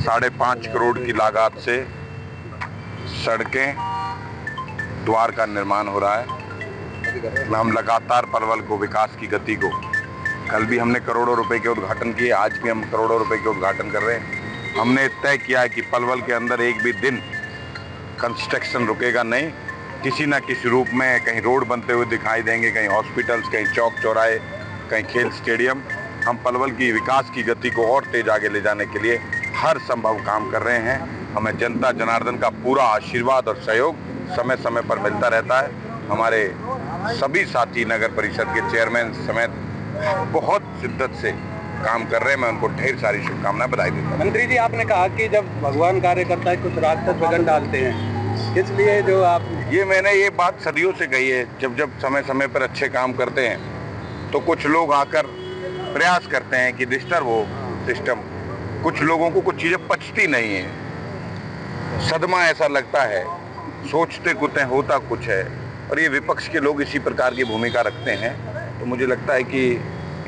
5.5 करोड़ की लागत से सड़कें द्वार का निर्माण हो रहा है। हम लगातार पलवल को, विकास की गति को, कल भी हमने करोड़ों रुपए के उद्घाटन किए, आज भी हम करोड़ों रुपए के उद्घाटन कर रहे हैं। हमने तय किया है कि पलवल के अंदर एक भी दिन कंस्ट्रक्शन रुकेगा नहीं। किसी न किसी रूप में कहीं रोड बनते हुए दिखाई देंगे, कहीं हॉस्पिटल्स, कहीं चौक चौराहे, कहीं खेल स्टेडियम। हम पलवल की विकास की गति को और तेज आगे ले जाने के लिए हर संभव काम कर रहे हैं। हमें जनता जनार्दन का पूरा आशीर्वाद और सहयोग समय समय पर मिलता रहता है। हमारे सभी साथी नगर परिषद के चेयरमैन समेत बहुत शिद्दत से काम कर रहे हैं। मैं उनको ढेर सारी शुभकामनाएं बधाई देता हूं। मंत्री जी, आपने कहा कि जब भगवान कार्य करता है कुछ राक्षस विघ्न डालते हैं, इसलिए जो आप मैंने ये बात सदियों से कही है। जब समय समय पर अच्छे काम करते हैं तो कुछ लोग आकर प्रयास करते हैं कि डिस्टर्ब हो सिस्टम। कुछ लोगों को कुछ चीजें पचती नहीं है, सदमा ऐसा लगता है, सोचते कुछ है, होता कुछ है, और ये विपक्ष के लोग इसी प्रकार की भूमिका रखते हैं। तो मुझे लगता है कि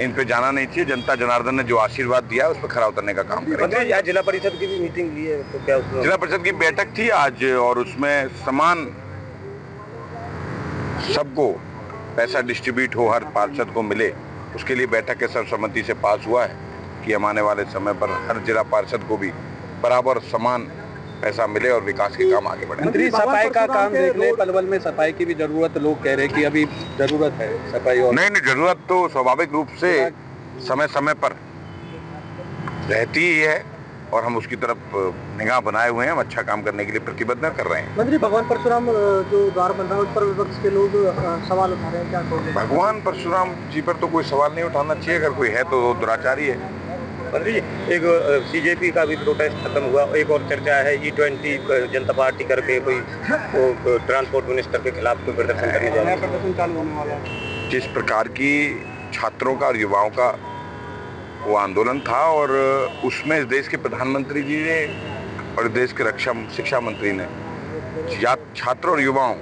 इन पे जाना नहीं चाहिए। जनता जनार्दन ने जो आशीर्वाद दिया है उस पर खरा उतरने का काम करें। आज जिला परिषद की भी मीटिंग ली है, तो क्या जिला परिषद की बैठक थी आज, और उसमें समान सबको पैसा डिस्ट्रीब्यूट हो, हर पार्षद को मिले, उसके लिए बैठक के सर्वसम्मति से पास हुआ है कि आने वाले समय पर हर जिला पार्षद को भी बराबर समान पैसा मिले और विकास के काम आगे बढ़े। मंत्री, सफाई का काम देख ले, पलवल में सफाई की भी जरूरत, लोग कह रहे हैं कि अभी जरूरत है सफाई। और नहीं, जरूरत तो स्वाभाविक रूप से समय समय पर रहती ही है और हम उसकी तरफ निगाह बनाए हुए हैं। हम अच्छा काम करने के लिए प्रतिबद्ध कर रहे हैं। मंत्री, भगवान परशुराम जो द्वार बन रहा है उस पर विपक्ष के लोग सवाल उठा रहे हैं, क्या कहोगे? भगवान परशुराम जी पर तो कोई सवाल नहीं उठाना चाहिए। अगर कोई है तो वो दुराचारी है। मंत्री जी, एक सीजेपी का भी प्रोटेस्ट खत्म हुआ, एक और चर्चा है E20 जनता पार्टी करके कोई ट्रांसपोर्ट मिनिस्टर के खिलाफ कोई प्रदर्शन करने जा रहा है। प्रदर्शन चालू होने वाला है। जिस प्रकार की छात्रों का और युवाओं का वो आंदोलन था, और उसमें इस देश के प्रधानमंत्री जी ने और देश के शिक्षा मंत्री ने छात्रों और युवाओं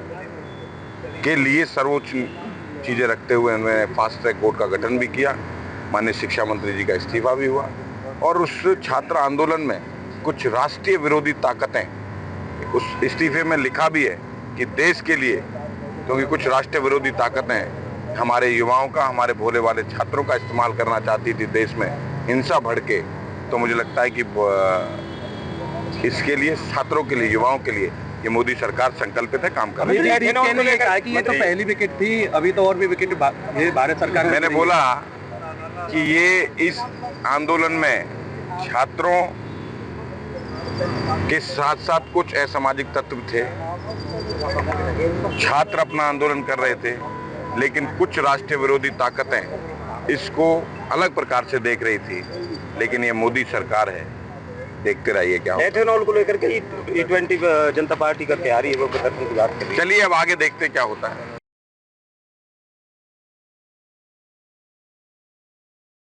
के लिए सर्वोच्च चीजें रखते हुए उन्होंने फास्ट ट्रैक कोर्ट का गठन भी किया। माननीय शिक्षा मंत्री जी का इस्तीफा भी हुआ, और उस छात्र आंदोलन में कुछ राष्ट्रीय विरोधी ताकतें, उस इस्तीफे में लिखा भी है कि देश के लिए, क्योंकि कुछ राष्ट्रीय विरोधी ताकतें हमारे युवाओं का, हमारे भोले वाले छात्रों का इस्तेमाल करना चाहती थी देश में हिंसा भड़के। तो मुझे लगता है कि इसके लिए, छात्रों के लिए, युवाओं के लिए ये मोदी सरकार संकल्पित है, काम कर रही है। ये तो पहली विकेट थी, अभी तो और भी विकेट ये भारत सरकार। मैंने बोला कि ये इस आंदोलन में छात्रों के साथ साथ कुछ असामाजिक तत्व थे। छात्र अपना आंदोलन कर रहे थे, लेकिन कुछ राष्ट्रीय विरोधी ताकतें इसको अलग प्रकार से देख रही थी। लेकिन ये मोदी सरकार है, देखते रहिए क्या होता है। एथेनॉल को लेकर के E20 जनता पार्टी करके आ रही है, वो प्रदर्शन की बात कर रही है। चलिए अब आगे देखते क्या होता है।